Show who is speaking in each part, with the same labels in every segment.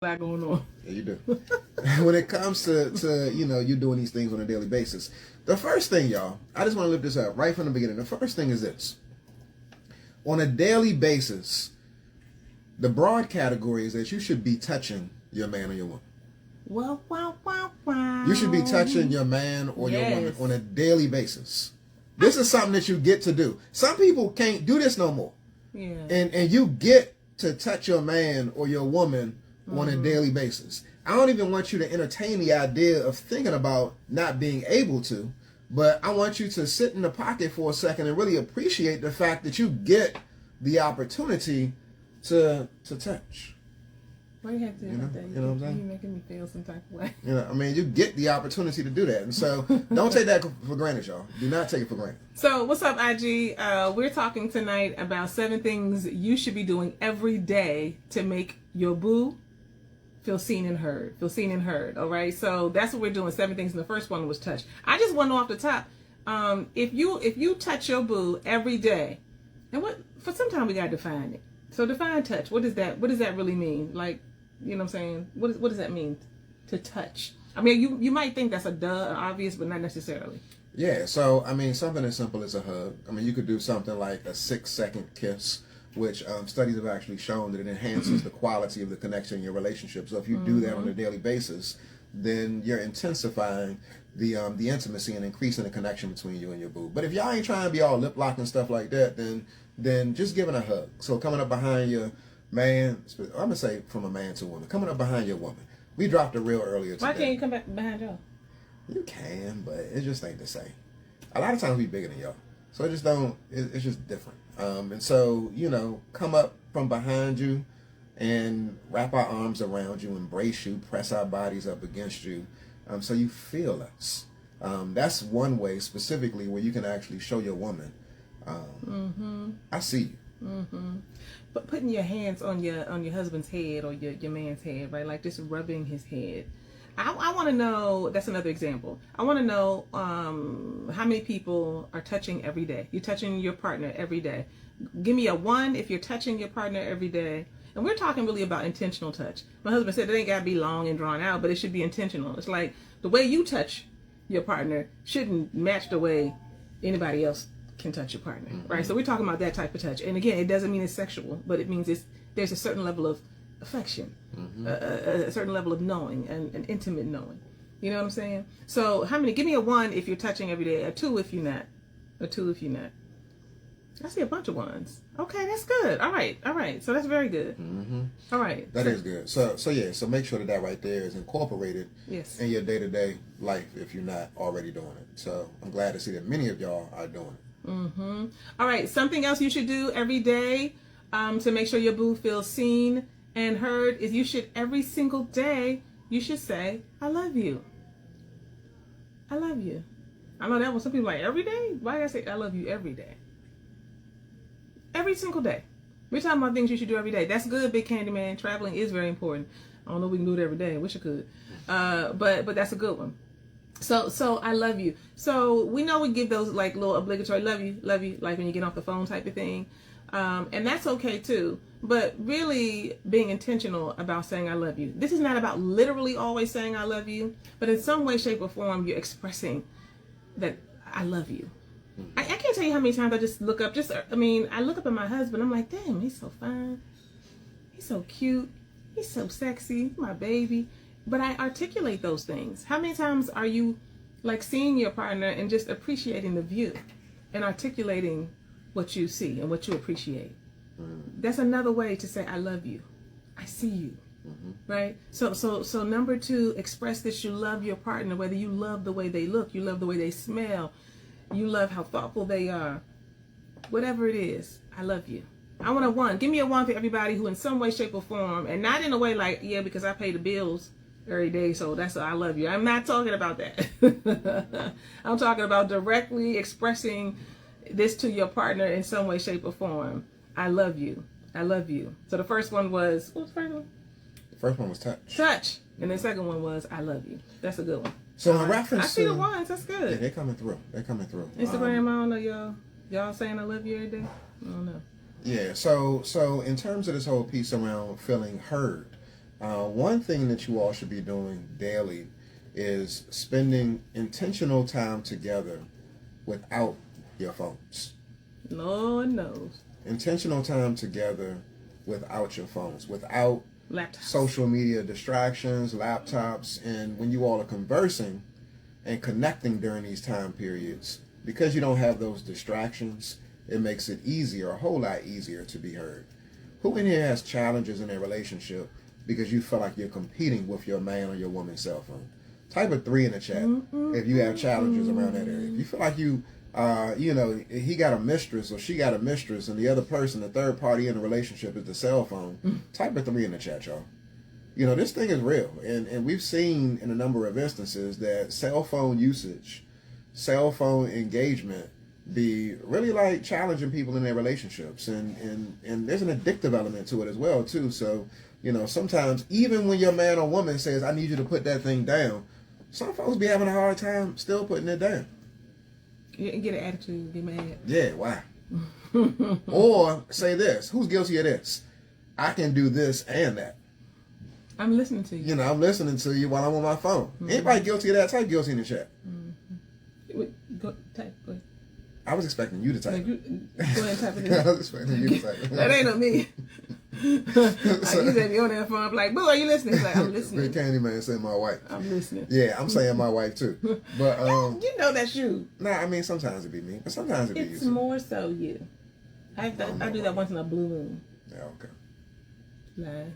Speaker 1: lot going on.
Speaker 2: Yeah, you do. When it comes to you doing these things on a daily basis, the first thing, y'all, I just want to lift this up right from the beginning. The first thing is this. On a daily basis, the broad category is that you should be touching your man or your woman.
Speaker 1: Wow, wow, wow, wow.
Speaker 2: You should be touching your man or your woman on a daily basis. This is something that you get to do. Some people can't do this no more.
Speaker 1: Yeah.
Speaker 2: And you get to touch your man or your woman on a daily basis. I don't even want you to entertain the idea of thinking about not being able to, but I want you to sit in the pocket for a second and really appreciate the fact that you get the opportunity to touch.
Speaker 1: Why you have to do that?
Speaker 2: You know what I'm saying?
Speaker 1: You're making me feel some type of way.
Speaker 2: I mean, you get the opportunity to do that. And so don't take that for granted, y'all. Do not take it for granted.
Speaker 1: So what's up, IG? We're talking tonight about 7 things you should be doing every day to make your boo feel seen and heard. Feel seen and heard, all right? So that's what we're doing, 7 things. And the first one was touch. I just want to know off the top, if you touch your boo every day, and for some time we got to define it. So define touch. What does that really mean? Like, you know what I'm saying? What does that mean to touch? I mean, you might think that's a obvious, but not necessarily.
Speaker 2: Yeah, so, I mean, something as simple as a hug. I mean, you could do something like a 6-second kiss, which studies have actually shown that it enhances the quality of the connection in your relationship. So if you do that on a daily basis, then you're intensifying the intimacy and increasing the connection between you and your boo. But if y'all ain't trying to be all lip lock and stuff like that, then just giving a hug. So coming up behind your man, I'm going to say from a man to a woman, coming up behind your woman. We dropped a reel earlier today.
Speaker 1: Why can't you come back behind y'all?
Speaker 2: You can, but it just ain't the same. A lot of times we bigger than y'all. So it just it's just different. And so, come up from behind you and wrap our arms around you, embrace you, press our bodies up against you, so you feel us. That's one way specifically where you can actually show your woman, I see you.
Speaker 1: But putting your hands on your husband's head or your man's head, right? Like just rubbing his head. I want to know, that's another example. I want to know how many people are touching every day. You're touching your partner every day. Give me a 1 if you're touching your partner every day. And we're talking really about intentional touch. My husband said it ain't got to be long and drawn out, but it should be intentional. It's like the way you touch your partner shouldn't match the way anybody else can touch your partner, right? So we're talking about that type of touch. And again, it doesn't mean it's sexual, but it means there's a certain level of affection, a certain level of knowing, and an intimate knowing. You know what I'm saying? So how many? Give me a 1 if you're touching every day, a 2 if you're not, a 2 if you're not. I see a bunch of 1s. Okay, that's good. All right. So that's very good. All right.
Speaker 2: That is good. So make sure that right there is incorporated in your day-to-day life if you're not already doing it. So I'm glad to see that many of y'all are doing it.
Speaker 1: All right. Something else you should do every day to make sure your boo feels seen and heard is you should every single day you should say, "I love you. I love you." I know that was some people like every day. Why did I say I love you every day? Every single day. We're talking about things you should do every day. That's good, Big Candy Man. Traveling is very important. I don't know if we can do it every day. I wish I could. But that's a good one. So I love you. So we know we give those like little obligatory love you, like when you get off the phone type of thing. And that's okay too. But really being intentional about saying I love you. This is not about literally always saying I love you, but in some way, shape, or form, you're expressing that I love you. I can't tell you how many times I just look up. I look up at my husband. I'm like, damn, he's so fine. He's so cute. He's so sexy. My baby. But I articulate those things. How many times are you like seeing your partner and just appreciating the view and articulating what you see and what you appreciate? That's another way to say I love you. I see you. Right? So number 2, express that you love your partner, whether you love the way they look, you love the way they smell, you love how thoughtful they are. Whatever it is, I love you. I want a 1. Give me a 1 for everybody who in some way, shape, or form, and not in a way like, yeah, because I pay the bills every day, so that's I love you. I'm not talking about that. I'm talking about directly expressing this to your partner in some way, shape, or form. I love you. I love you. So the first one was, what was the first one?
Speaker 2: The first one was touch.
Speaker 1: Touch. And the second one was I love you. That's a good one.
Speaker 2: So in reference
Speaker 1: I see the 1s. That's good.
Speaker 2: Yeah, they're coming through.
Speaker 1: Instagram, I don't know, y'all saying I love you every day? I don't know.
Speaker 2: Yeah, so in terms of this whole piece around feeling heard, One thing that you all should be doing daily is spending intentional time together without your phones.
Speaker 1: Lord knows.
Speaker 2: Intentional time together without your phones, without
Speaker 1: Laptops.
Speaker 2: social media distractions, laptops, and when you all are conversing and connecting during these time periods, because you don't have those distractions, it makes it easier, a whole lot easier to be heard. Who in here has challenges in their relationship because you feel like you're competing with your man or your woman's cell phone? Type a 3 in the chat if you have challenges around that area. If you feel like he got a mistress or she got a mistress and the other person, the third party in the relationship is the cell phone, type a 3 in the chat, y'all. This thing is real. And we've seen in a number of instances that cell phone usage, cell phone engagement be really like challenging people in their relationships. And there's an addictive element to it as well, too. So, sometimes even when your man or woman says, I need you to put that thing down, some folks be having a hard time still putting it down.
Speaker 1: You get an attitude, get mad.
Speaker 2: Yeah, why? Or say this, who's guilty of this? I can do this and that.
Speaker 1: I'm listening to you.
Speaker 2: I'm listening to you while I'm on my phone. Anybody guilty of that? Type guilty in the chat.
Speaker 1: Go ahead.
Speaker 2: I was expecting you to type.
Speaker 1: Go ahead and type it in.
Speaker 2: I was expecting you to type.
Speaker 1: That ain't on me. So, you said me on that phone. I'm like, boo, are you listening? He's like, I'm listening.
Speaker 2: Candyman said my wife.
Speaker 1: I'm listening.
Speaker 2: Yeah, I'm saying my wife too. But
Speaker 1: you know that's you.
Speaker 2: Nah, I mean sometimes it be me, but sometimes it be you.
Speaker 1: It's more so you. I do that once in a blue moon.
Speaker 2: Yeah, okay.
Speaker 1: Lie.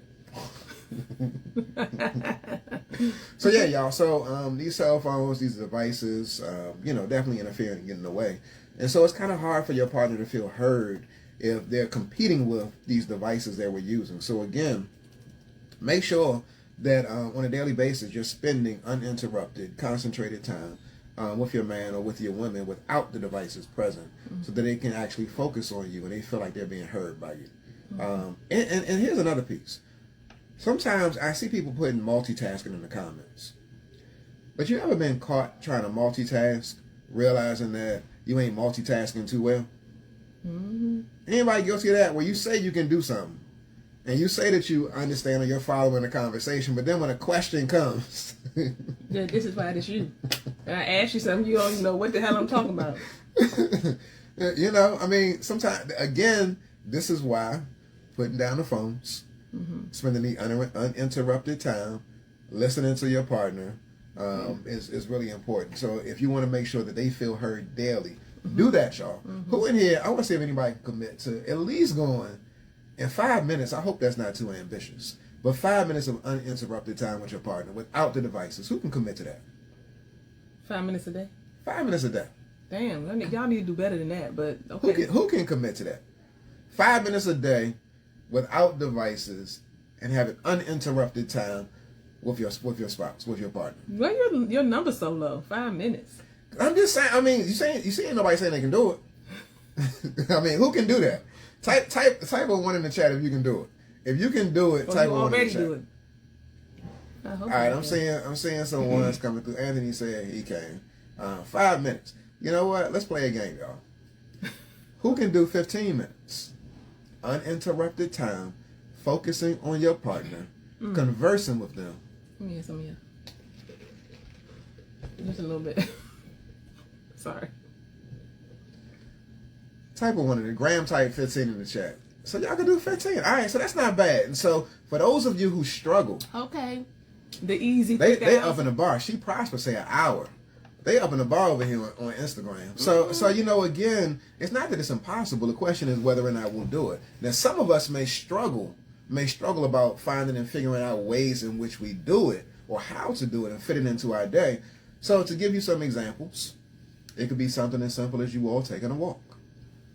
Speaker 2: So yeah, y'all. So these cell phones, these devices, definitely interfere and get in the way. And so it's kind of hard for your partner to feel heard if they're competing with these devices that we're using. So again, make sure that on a daily basis you're spending uninterrupted, concentrated time with your man or with your woman without the devices present, so that they can actually focus on you and they feel like they're being heard by you. And here's another piece. Sometimes I see people putting multitasking in the comments. But you ever been caught trying to multitask, realizing that you ain't multitasking too well? Anybody guilty of that? Where you say you can do something, and you say that you understand or you're following the conversation, but then when a question comes...
Speaker 1: Yeah, this is why it's you. And I ask you something, you don't even know what the hell I'm talking about.
Speaker 2: Sometimes, again, this is why putting down the phones, spending the uninterrupted time, listening to your partner is really important. So if you want to make sure that they feel heard daily, do that, y'all. Who in here, I want to see if anybody can commit to at least going in 5 minutes. I hope that's not too ambitious. But 5 minutes of uninterrupted time with your partner without the devices. Who can commit to that?
Speaker 1: 5 minutes a day?
Speaker 2: 5 minutes a day.
Speaker 1: Damn, y'all need to do better than that, but okay.
Speaker 2: Who can commit to that? 5 minutes a day without devices and having uninterrupted time with your spouse, with your partner.
Speaker 1: Well, your number's so low. 5 minutes.
Speaker 2: I'm just saying. I mean, you see, nobody saying they can do it. I mean, who can do that? Type a 1 in the chat if you can do it. If you can do it, type a 1 in the chat.
Speaker 1: Do it. All
Speaker 2: right, I'm seeing some ones coming through. Anthony said he can. 5 minutes. You know what? Let's play a game, y'all. Who can do 15 minutes? Uninterrupted time, focusing on your partner, conversing with them.
Speaker 1: Let me hear some of you. Just a little bit. Sorry.
Speaker 2: Type of 1 in the Graham type 15 in the chat. So y'all can do 15. All right, so that's not bad. And so for those of you who struggle,
Speaker 1: okay, the easy
Speaker 2: they up in the bar. She Prosper say an hour. They up in the bar over here on Instagram. So again, it's not that it's impossible. The question is whether or not we'll do it. Now some of us may struggle about finding and figuring out ways in which we do it or how to do it and fit it into our day. So to give you some examples, it could be something as simple as you all taking a walk.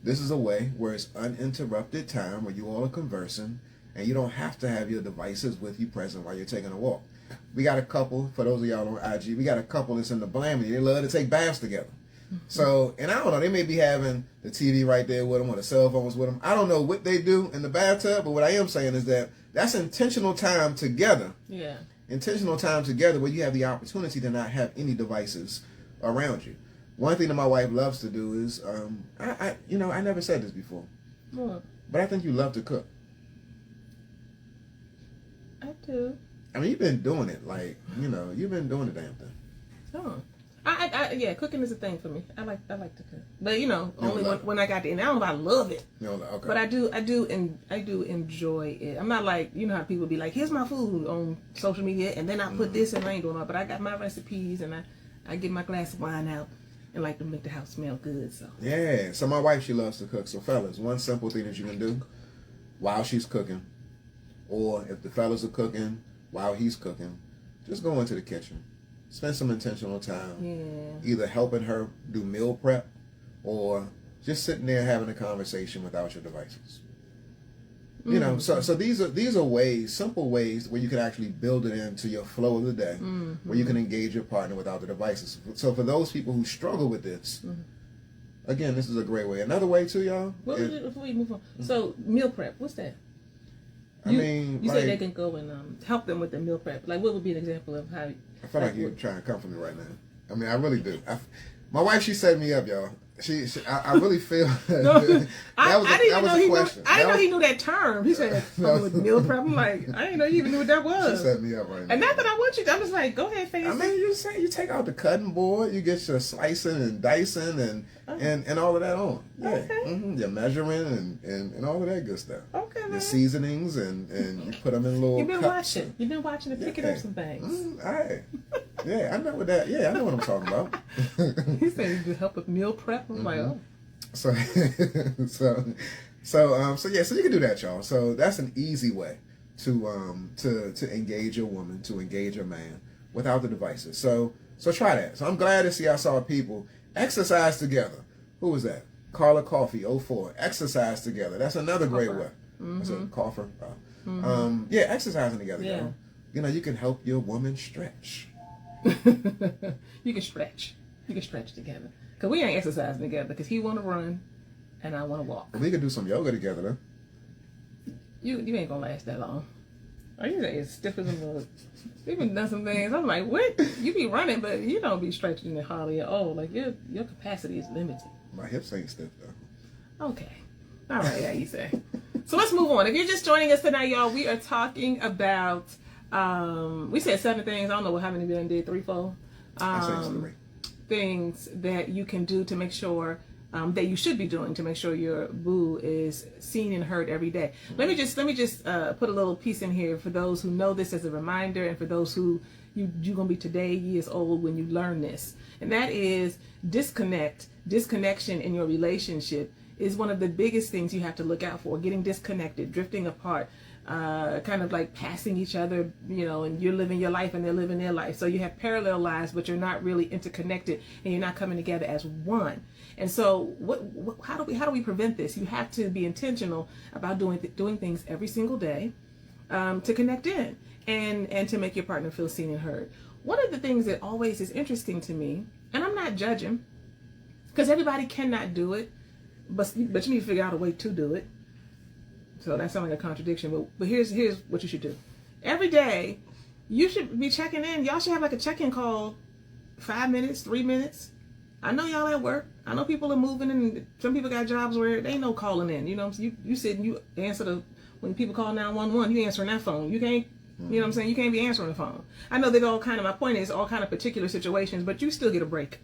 Speaker 2: This is a way where it's uninterrupted time where you all are conversing and you don't have to have your devices with you present while you're taking a walk. We got a couple, for those of y'all on IG, we got a couple that's in the Blammy. They love to take baths together. So, and I don't know, they may be having the TV right there with them or the cell phones with them. I don't know what they do in the bathtub, but what I am saying is that that's intentional time together. Yeah. Intentional time together where you have the opportunity to not have any devices around you. One thing that my wife loves to do is, I never said this before, but I think you love to cook.
Speaker 1: I do.
Speaker 2: I mean, you've been doing it, like, you know, you've been doing the damn thing.
Speaker 1: Oh. Yeah, cooking is a thing for me. I like to cook, but you know, only when I got to. And I don't know if I love it,
Speaker 2: Okay.
Speaker 1: but I do enjoy it. I'm not like, you know how people be like, here's my food on social media, and then I put this and I ain't doing all. But I got my recipes, and I get my glass of wine out and like to make the house smell good. So
Speaker 2: yeah, so my wife, she loves to cook. So fellas, one simple thing that you can do while she's cooking, or if the fellas are cooking while he's cooking, just go into the kitchen. Spend some intentional time.
Speaker 1: Yeah.
Speaker 2: Either helping her do meal prep or just sitting there having a conversation without your devices. You know, so these are ways, simple ways where you can actually build it into your flow of the day, where you can engage your partner without the devices. So for those people who struggle with this, again, this is a great way. Another way too, y'all.
Speaker 1: Before we move on, so meal prep, what's that?
Speaker 2: You
Speaker 1: said they can go and help them with the meal prep. Like, what would be an example of how?
Speaker 2: I feel like you're trying to come for me right now. I mean, I really do. My wife, she set me up, y'all. I really feel that was a question.
Speaker 1: I didn't know he knew that term. He said with meal prep. I'm like, I didn't know you even knew what that was.
Speaker 2: She set me up right now.
Speaker 1: And not that I want you. I'm just like, go ahead, face.
Speaker 2: I mean, you take out the cutting board, you get your slicing and dicing and all of that on. Yeah,
Speaker 1: okay.
Speaker 2: Your measuring and all of that good stuff.
Speaker 1: Okay, man.
Speaker 2: Your seasonings and you put them in little.
Speaker 1: You've been
Speaker 2: cups.
Speaker 1: watching. You've been watching and picking up some things.
Speaker 2: All right. Yeah, I know what that. Yeah, I know what I'm talking about.
Speaker 1: He said you help with meal prep. I'm like, oh.
Speaker 2: So you can do that, y'all. So that's an easy way to engage your woman, to engage your man without the devices. So try that. So I'm glad to see I saw people exercise together. Who was that? Carla Coffee 04. Exercise together. That's another great way. That's a coffer. Yeah, exercising together, y'all. You know, you can help your woman stretch.
Speaker 1: You can stretch. You can stretch together. Because we ain't exercising together. Because he want to run and I want to walk.
Speaker 2: We could do some yoga together, though.
Speaker 1: You ain't going to last that long. Are you as stiff as a mug? We've been done some things. I'm like, what? You be running, but you don't be stretching it hardly at all. Like, your capacity is limited.
Speaker 2: My hips ain't stiff, though.
Speaker 1: Okay. All right, how you say. So let's move on. If you're just joining us tonight, y'all, we are talking about, we said 7 things. I don't know how many we done did, 3, 4.
Speaker 2: I said it's 3.
Speaker 1: Things that you can do to make sure that you should be doing to make sure your boo is seen and heard every day. Let me just put a little piece in here for those who know this as a reminder, and for those who you're gonna be today years old when you learn this, and that is disconnection in your relationship is one of the biggest things you have to look out for. Getting disconnected, drifting apart, kind of like passing each other, you know, and you're living your life and they're living their life. So you have parallel lives, but you're not really interconnected and you're not coming together as one. And so how do we prevent this? You have to be intentional about doing things every single day to connect in and to make your partner feel seen and heard. One of the things that always is interesting to me, and I'm not judging, because everybody cannot do it, but you need to figure out a way to do it. So that sounds like a contradiction, but here's what you should do. Every day, you should be checking in. Y'all should have like a check-in call, 5 minutes, 3 minutes. I know y'all at work. I know people are moving, and some people got jobs where they ain't no calling in. You know, you sit and you answer when people call 911, you answering that phone. You can't, you know what I'm saying? You can't be answering the phone. I know that my point is all kind of particular situations, but you still get a break,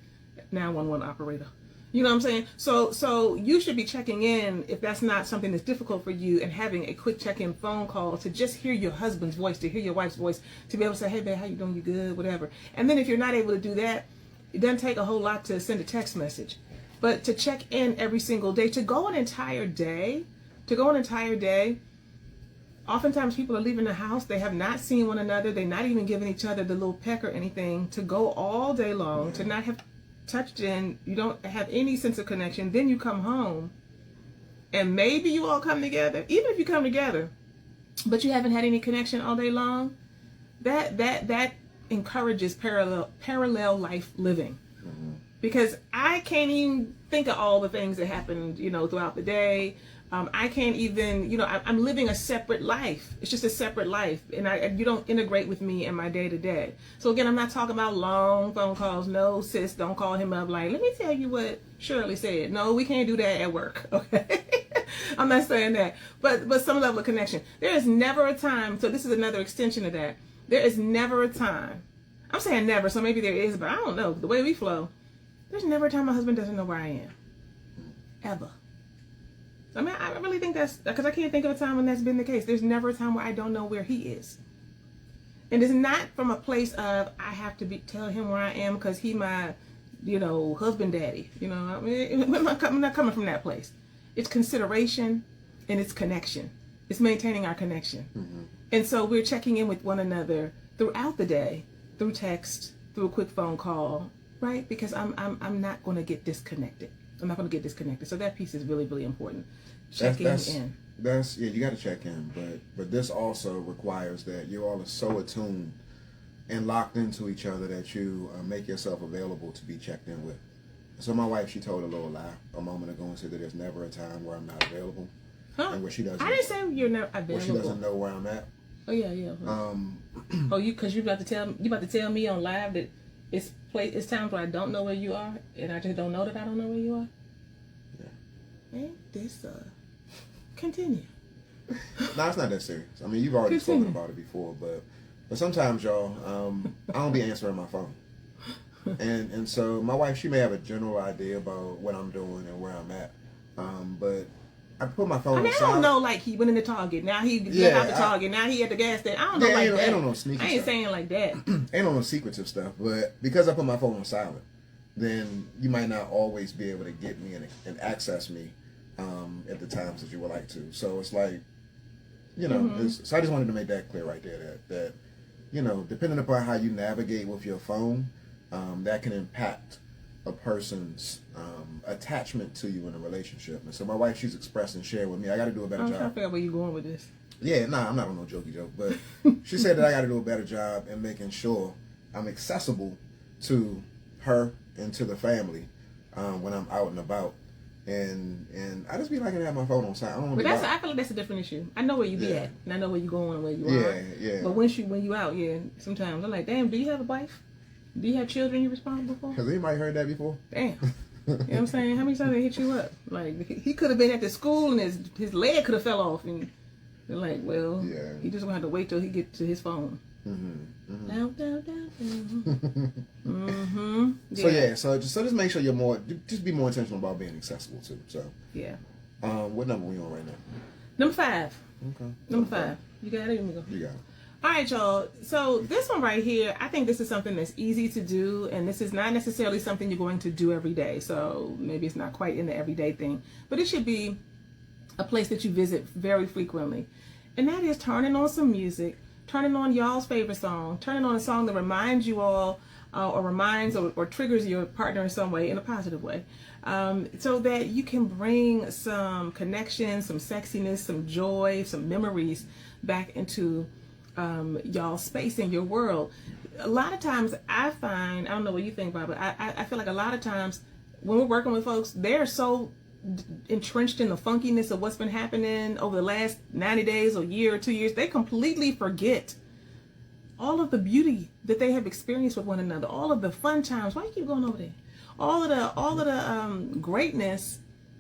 Speaker 1: 911 operator. You know what I'm saying? So you should be checking in if that's not something that's difficult for you, and having a quick check-in phone call to just hear your husband's voice, to hear your wife's voice, to be able to say, hey, babe, how you doing? You good? Whatever. And then if you're not able to do that, it doesn't take a whole lot to send a text message. But to check in every single day, to go an entire day, oftentimes people are leaving the house, they have not seen one another, they're not even giving each other the little peck or anything, to go all day long, to not have touched in, you don't have any sense of connection, then you come home and maybe you all come together. Even if you come together but you haven't had any connection all day long, that encourages parallel life living. Because I can't even think of all the things that happened, you know, throughout the day. I can't even, you know, I'm living a separate life. It's just a separate life. And you don't integrate with me in my day to day. So again, I'm not talking about long phone calls. No, sis, don't call him up like, let me tell you what Shirley said. No, we can't do that at work. Okay. I'm not saying that, but some level of connection. There is never a time. So this is another extension of that. There is never a time. I'm saying never, so maybe there is, but I don't know. The way we flow, there's never a time my husband doesn't know where I am, ever. I mean, I really think that's because I can't think of a time when that's been the case. There's never a time where I don't know where he is. And it's not from a place of I have to tell him where I am because he my, husband daddy. I mean, I'm not coming from that place. It's consideration and it's connection. It's maintaining our connection. Mm-hmm. And so we're checking in with one another throughout the day, through text, through a quick phone call, right? Because I'm not going to get disconnected. I'm not going to get disconnected. So that piece is really, really important. Checking in.
Speaker 2: You got to check in, but this also requires that you all are so attuned and locked into each other that you make yourself available to be checked in with. So my wife, she told a little lie a moment ago and said that there's never a time where I'm not available, and where she doesn't.
Speaker 1: I didn't say you're never available.
Speaker 2: Where she doesn't know where I'm at.
Speaker 1: Oh yeah. Because you about to tell me on live that it's times where I don't know where you are, and I just don't know that I don't know where you are. Yeah. Ain't this continue?
Speaker 2: No, it's not that serious. I mean, you've already spoken about it before, but sometimes, y'all, I don't be answering my phone, and so my wife, she may have a general idea about what I'm doing and where I'm at, but I put my phone.
Speaker 1: I don't know. Like he went in the Target. Now he left out the Target. Now he at the gas station. I don't know like that.
Speaker 2: Ain't no sneaky
Speaker 1: I ain't
Speaker 2: stuff.
Speaker 1: saying like that.
Speaker 2: Ain't no secretive stuff. But because I put my phone on silent, then you might not always be able to get me and access me at the times that you would like to. So it's like, so I just wanted to make that clear right there that depending upon how you navigate with your phone, that can impact a person's attachment to you in a relationship. And so my wife, she's expressed and shared with me, I got to do a better job.
Speaker 1: I'm trying to figure out where you're going with this.
Speaker 2: Yeah, I'm not on no jokey joke, but she said that I got to do a better job in making sure I'm accessible to her and to the family when I'm out and about. And I just be liking to have my phone on silent.
Speaker 1: But I feel like that's a different issue. I know where you be at, and I know where you going and where you are.
Speaker 2: Yeah.
Speaker 1: But when you out, sometimes I'm like, damn, do you have a wife? Do you have children you're responsible for?
Speaker 2: Has anybody heard that before?
Speaker 1: Damn. You know what I'm saying? How many times they hit you up? Like, he could have been at the school and his leg could have fell off. And they're like, well, he just going to have to wait till he get to his phone. Mm-hmm. Down. Mm-hmm. Yeah.
Speaker 2: So just make sure you're just be more intentional about being accessible too. So
Speaker 1: yeah.
Speaker 2: What number are we on right now?
Speaker 1: Number 5.
Speaker 2: Okay.
Speaker 1: Number 5. You got it? Let me go.
Speaker 2: You got it.
Speaker 1: All right, y'all. So this one right here, I think this is something that's easy to do, and this is not necessarily something you're going to do every day. So maybe it's not quite in the everyday thing, but it should be a place that you visit very frequently. And that is turning on some music, turning on y'all's favorite song, turning on a song that reminds you all or reminds or triggers your partner in some way, in a positive way, so that you can bring some connection, some sexiness, some joy, some memories back into y'all's space in your world. A lot of times I find, I don't know what you think about it, but I feel like a lot of times when we're working with folks, they're so entrenched in the funkiness of what's been happening over the last 90 days or year or 2 years, they completely forget all of the beauty that they have experienced with one another, all of the fun times. Why you keep going over there? All of the greatness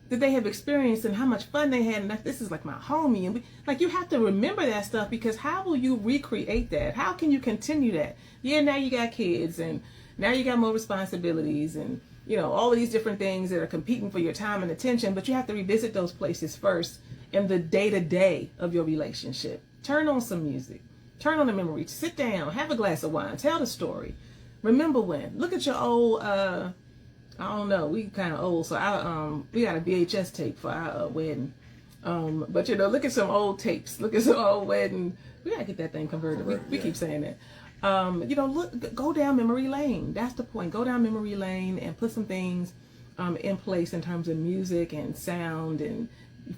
Speaker 1: that they have experienced and how much fun they had, and this is like my homie, and you have to remember that stuff, because how will you recreate that? How can you continue that? Now you got kids, and now you got more responsibilities, and all of these different things that are competing for your time and attention, but you have to revisit those places first in the day-to-day of your relationship. Turn on some music, turn on a memory, sit down, have a glass of wine, tell the story, remember when, look at your old I don't know, we kind of old, so we got a VHS tape for our wedding. But look at some old tapes. Look at some old wedding. We gotta get that thing converted. We keep saying that. Go down memory lane. That's the point. Go down memory lane and put some things in place in terms of music and sound and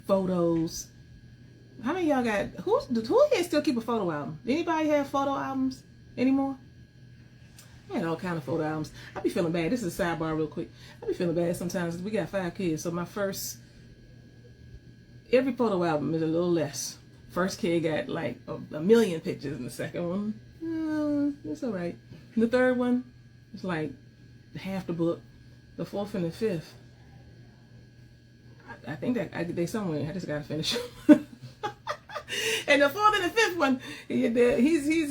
Speaker 1: photos. How many of y'all got? Who here still keep a photo album? Anybody have photo albums anymore? I had all kind of photo albums. I be feeling bad. This is a sidebar real quick. I be feeling bad sometimes. We got 5 kids, so every photo album is a little less. First kid got like a million pictures, and the second one, it's all right. And the third one, it's like half the book. The fourth and the fifth, I think that they somewhere. I just gotta finish them. And the fourth and the fifth one, he's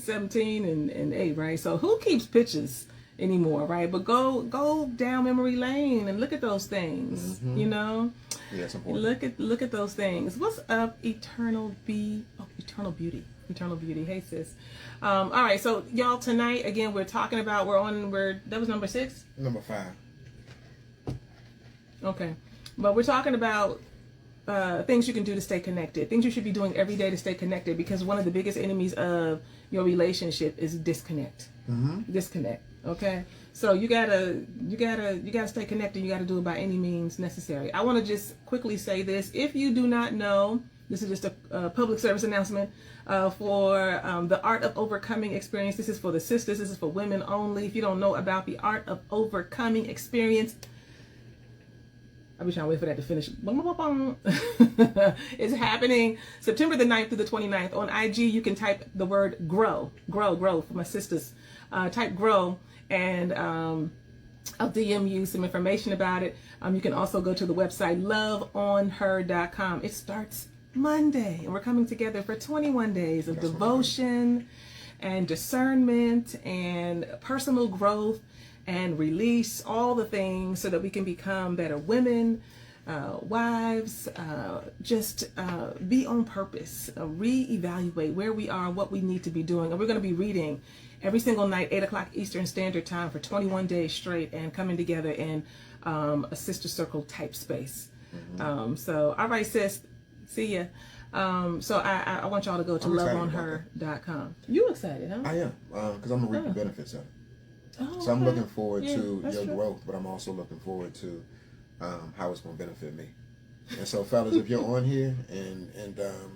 Speaker 1: 17 and 8, right? So who keeps pictures anymore, right? But go down memory lane and look at those things.
Speaker 2: Mm-hmm.
Speaker 1: You know,
Speaker 2: yeah, it's important.
Speaker 1: Look at those things. What's up, Eternal Beauty? Eternal Beauty. Hey sis. All right, so y'all, tonight again we're talking about that was number 6.
Speaker 2: Number 5.
Speaker 1: Okay, but we're talking about things you can do to stay connected, things you should be doing every day to stay connected, because one of the biggest enemies of your relationship is disconnect.
Speaker 2: Mm-hmm.
Speaker 1: Disconnect. Okay, so you gotta stay connected. You gotta do it by any means necessary. I want to just quickly say this: if you do not know, this is just a public service announcement for the Art of Overcoming experience. This is for the sisters. This is for women only. If you don't know about the Art of Overcoming experience, I'll be trying to wait for that to finish. It's happening September the 9th through the 29th. On IG, you can type the word grow for my sisters. Type grow, and I'll DM you some information about it. You can also go to the website loveonher.com. It starts Monday, and we're coming together for 21 days of devotion and discernment and personal growth and release, all the things, so that we can become better women, wives, just be on purpose, reevaluate where we are, what we need to be doing. And we're going to be reading every single night, 8 o'clock Eastern Standard Time for 21 days straight, and coming together in a sister circle type space. Mm-hmm. So, all right, sis, see ya. So I want y'all to go to loveonher.com. You excited, huh?
Speaker 2: I am, because I'm going to reap the benefits of it.
Speaker 1: Oh,
Speaker 2: so I'm looking forward to your
Speaker 1: true.
Speaker 2: growth, but I'm also looking forward to how it's going to benefit me. And so, fellas, if you're on here and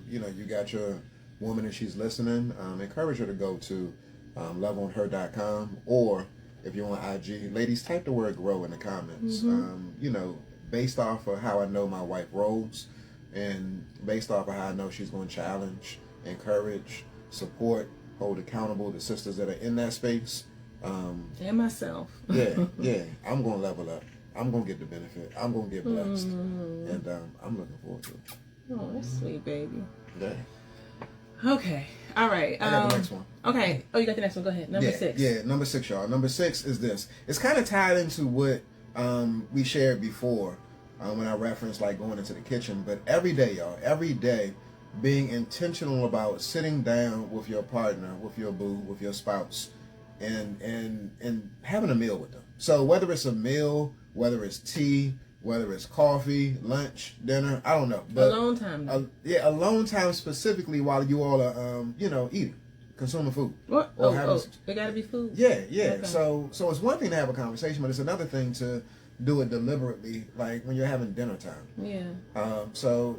Speaker 2: you got your woman and she's listening, encourage her to go to loveonher.com, or if you're on IG, ladies, type the word grow in the comments. Mm-hmm. Based off of how I know my wife rolls, and based off of how I know she's going to challenge, encourage, support, hold accountable the sisters that are in that space.
Speaker 1: And myself.
Speaker 2: yeah, I'm going to level up. I'm going to get the benefit. I'm going to get blessed. And I'm looking forward to it.
Speaker 1: Oh, that's sweet, baby.
Speaker 2: Yeah.
Speaker 1: Okay. All right.
Speaker 2: I got the next one.
Speaker 1: Okay. Oh, you got the next one. Go ahead. Number 6.
Speaker 2: Yeah, number 6, y'all. Number 6 is this. It's kind of tied into what we shared before when I referenced like going into the kitchen. But every day, y'all, every day, being intentional about sitting down with your partner, with your boo, with your spouse, and having a meal with them. So whether it's a meal, whether it's tea, whether it's coffee, lunch, dinner, I don't know. But
Speaker 1: alone time.
Speaker 2: Alone time specifically while you all are, eating, consuming food.
Speaker 1: What? It got to be food?
Speaker 2: Yeah.
Speaker 1: Okay.
Speaker 2: So it's one thing to have a conversation, but it's another thing to do it deliberately, like when you're having dinner time.
Speaker 1: Yeah.
Speaker 2: So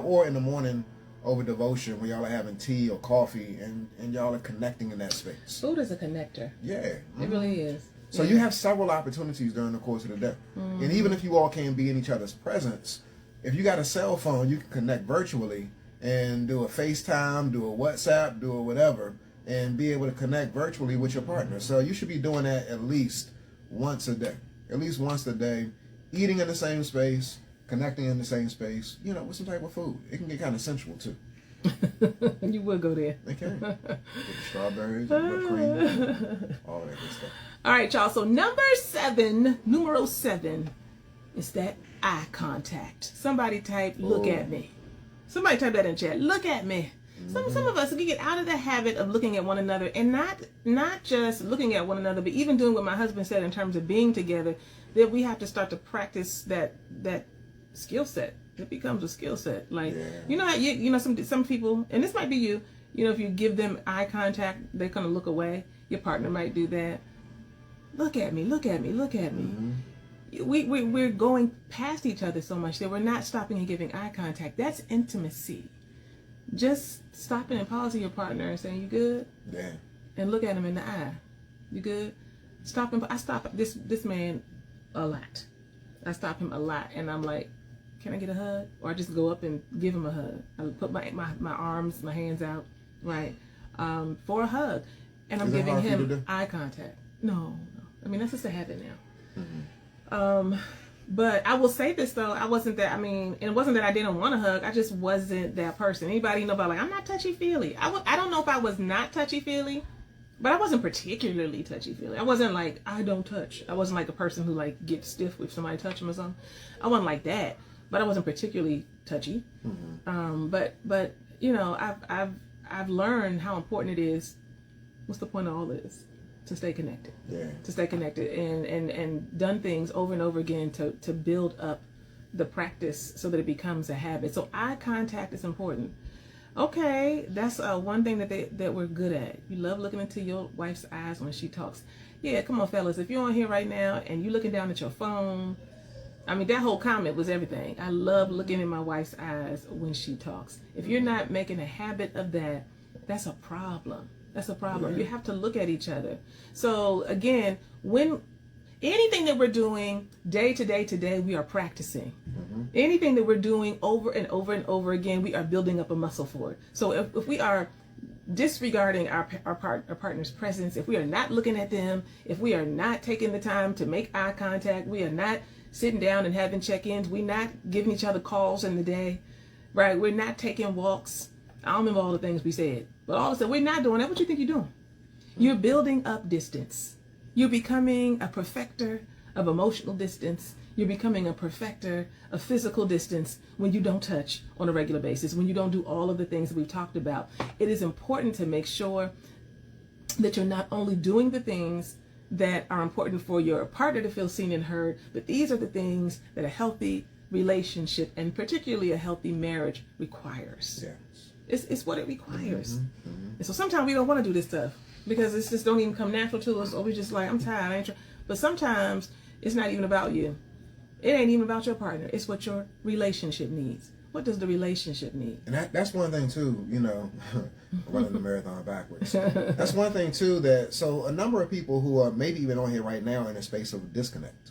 Speaker 2: or in the morning, over devotion when y'all are having tea or coffee and y'all are connecting in that space.
Speaker 1: Food is a connector.
Speaker 2: Yeah. Mm-hmm.
Speaker 1: It really is.
Speaker 2: So you have several opportunities during the course of the day. Mm-hmm. And even if you all can't be in each other's presence, if you got a cell phone, you can connect virtually and do a FaceTime, do a WhatsApp, do a whatever, and be able to connect virtually with your partner. So you should be doing that at least once a day. At least once a day, eating in the same space, connecting in the same space, with some type of food. It can get kind of sensual, too.
Speaker 1: You would go there.
Speaker 2: It can. With the strawberries, and whipped cream, all that good stuff.
Speaker 1: All right, y'all. So numero 7, is that eye contact. Somebody type, look at me. Somebody type that in chat. Look at me. Mm-hmm. Some of us, we get out of the habit of looking at one another, and not just looking at one another, but even doing what my husband said in terms of being together, that we have to start to practice that skill set. It becomes a skill set. Like, how some people, and this might be you, if you give them eye contact, they're going to look away. Your partner might do that. Look at me, look at me, look at me. Mm-hmm. We're going past each other so much that we're not stopping and giving eye contact. That's intimacy. Just stopping and pausing your partner and saying, you good?
Speaker 2: Yeah.
Speaker 1: And look at him in the eye. You good? I stop this man a lot. I stop him a lot, and I'm like, can I get a hug? Or I just go up and give him a hug. I put my arms, my hands out, right, for a hug. And I'm giving him eye contact. No. I mean, that's just a habit now. Mm-hmm. But I will say this though, I wasn't that. I mean, it wasn't that I didn't want a hug. I just wasn't that person. Anybody know about like I'm not touchy feely. I don't know if I was not touchy feely, but I wasn't particularly touchy feely. I wasn't like I don't touch. I wasn't like a person who like gets stiff if somebody touch them or something. I wasn't like that, but I wasn't particularly touchy. But you know, I've learned how important it is. What's the point of all this? To stay connected.
Speaker 2: Yeah.
Speaker 1: To stay connected and done things over and over again to build up the practice so that it becomes a habit. So eye contact is important. Okay, that's one thing that we're good at. You love looking into your wife's eyes when she talks. Yeah, come on, fellas. If you're on here right now and you're looking down at your phone, I mean, that whole comment was everything. I love looking in my wife's eyes when she talks. If you're not making a habit of that, that's a problem. That's a problem.
Speaker 2: Right.
Speaker 1: You have to look at each other. So again, when anything that we're doing day to day, we are practicing. Anything that we're doing over and over and over again, we are building up a muscle for it. So if we are disregarding our partner's presence, if we are not looking at them, if we are not taking the time to make eye contact, we are not sitting down and having check-ins, we're not giving each other calls in the day, right? We're not taking walks. I don't remember all the things we said, but all of a sudden we're not doing that. What you think you're doing? You're building up distance. You're becoming a perfecter of emotional distance. You're becoming a perfecter of physical distance when you don't touch on a regular basis, when you don't do all of the things that we've talked about. It is important to make sure that you're not only doing the things that are important for your partner to feel seen and heard, but these are the things that a healthy relationship and particularly a healthy marriage requires.
Speaker 2: Yeah.
Speaker 1: It's what it requires. And so sometimes we don't want to do this stuff because it's just don't even come natural to us, or we just like, I'm tired, I ain't trying. But sometimes it's not even about you. It ain't even about your partner. It's what your relationship needs. What does the relationship need?
Speaker 2: And that's one thing too, you know, running the marathon backwards. That's one thing too that, so a number of people who are maybe even on here right now are in a space of disconnect.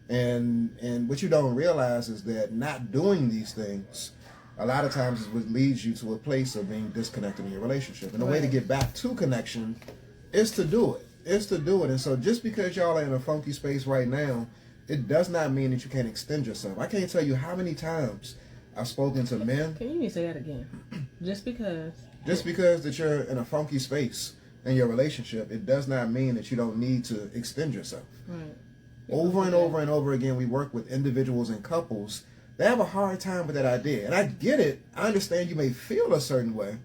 Speaker 2: And what you don't realize is that not doing these things a lot of times is what leads you to a place of being disconnected in your relationship. And the way to get back to connection is to do it. And so just because y'all are in a funky space right now, it does not mean that you can't extend yourself. I can't tell you how many times I've spoken to men.
Speaker 1: Can you say that again? Just because
Speaker 2: that you're in a funky space in your relationship, it does not mean that you don't need to extend yourself.
Speaker 1: Right.
Speaker 2: Over and over and over again, we work with individuals and couples. They have a hard time with that idea. And I get it. I understand you may feel a certain way.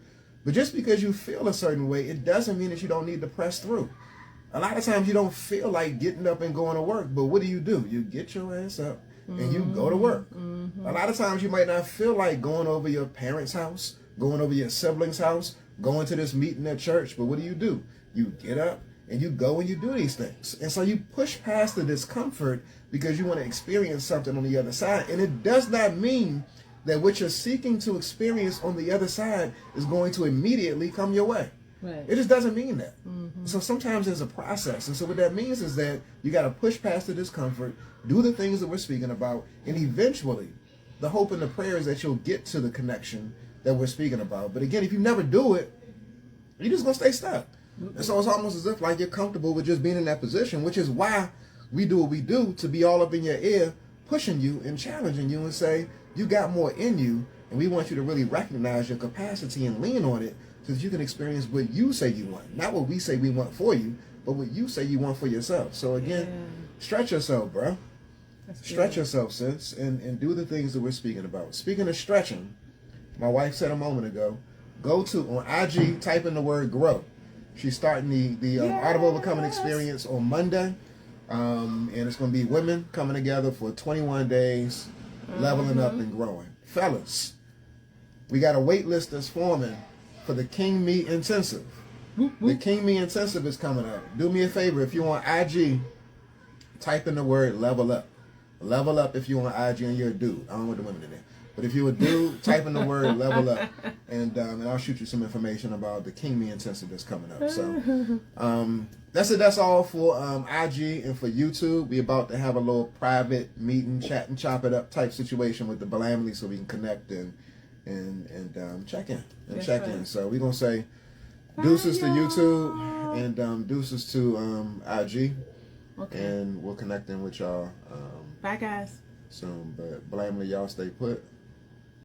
Speaker 2: But just because you feel a certain way, it doesn't mean that you don't need to press through. A lot of times you don't feel like getting up and going to work. But what do? You get your ass up and you go to work. A lot of times you might not feel like going over your parents' house, going over your siblings' house, going to this meeting at church. But what do? You get up and you go and you do these things. And so you push past the discomfort because you want to experience something on the other side. And it does not mean that what you're seeking to experience on the other side is going to immediately come your way.
Speaker 1: Right.
Speaker 2: It just doesn't mean that. So sometimes there's a process. And so what that means is that you got to push past the discomfort, do the things that we're speaking about, and eventually the hope and the prayer is that you'll get to the connection that we're speaking about. But again, if you never do it, you're just going to stay stuck. And so it's almost as if like you're comfortable with just being in that position, which is why we do what we do, to be all up in your ear, pushing you and challenging you and say, you got more in you, and we want you to really recognize your capacity and lean on it so that you can experience what you say you want. Not what we say we want for you, but what you say you want for yourself. So again, stretch yourself, bro. Stretch yourself, sis, and do the things that we're speaking about. Speaking of stretching, my wife said a moment ago, go to, on IG, type in the word grow. She's starting the Art of Overcoming experience on Monday. And it's going to be women coming together for 21 days, leveling up and growing. Fellas, we got a wait list that's forming for the King Me Intensive. The King Me Intensive is coming up. Do me a favor, if you want IG, type in the word level up. Level up if you want IG and you're a dude. I don't want the women in there. But if you're a dude, type in the word level up. And I'll shoot you some information about the King Me Intensive that's coming up. So that's it. That's all for IG and for YouTube. We about to have a little private meeting, chat and chop it up type situation with the Blamley so we can connect and check in. In. So we're going to say deuces to YouTube and deuces to IG. Okay. And we'll connect in with y'all.
Speaker 1: Bye, guys.
Speaker 2: soon. But blamely, y'all stay put.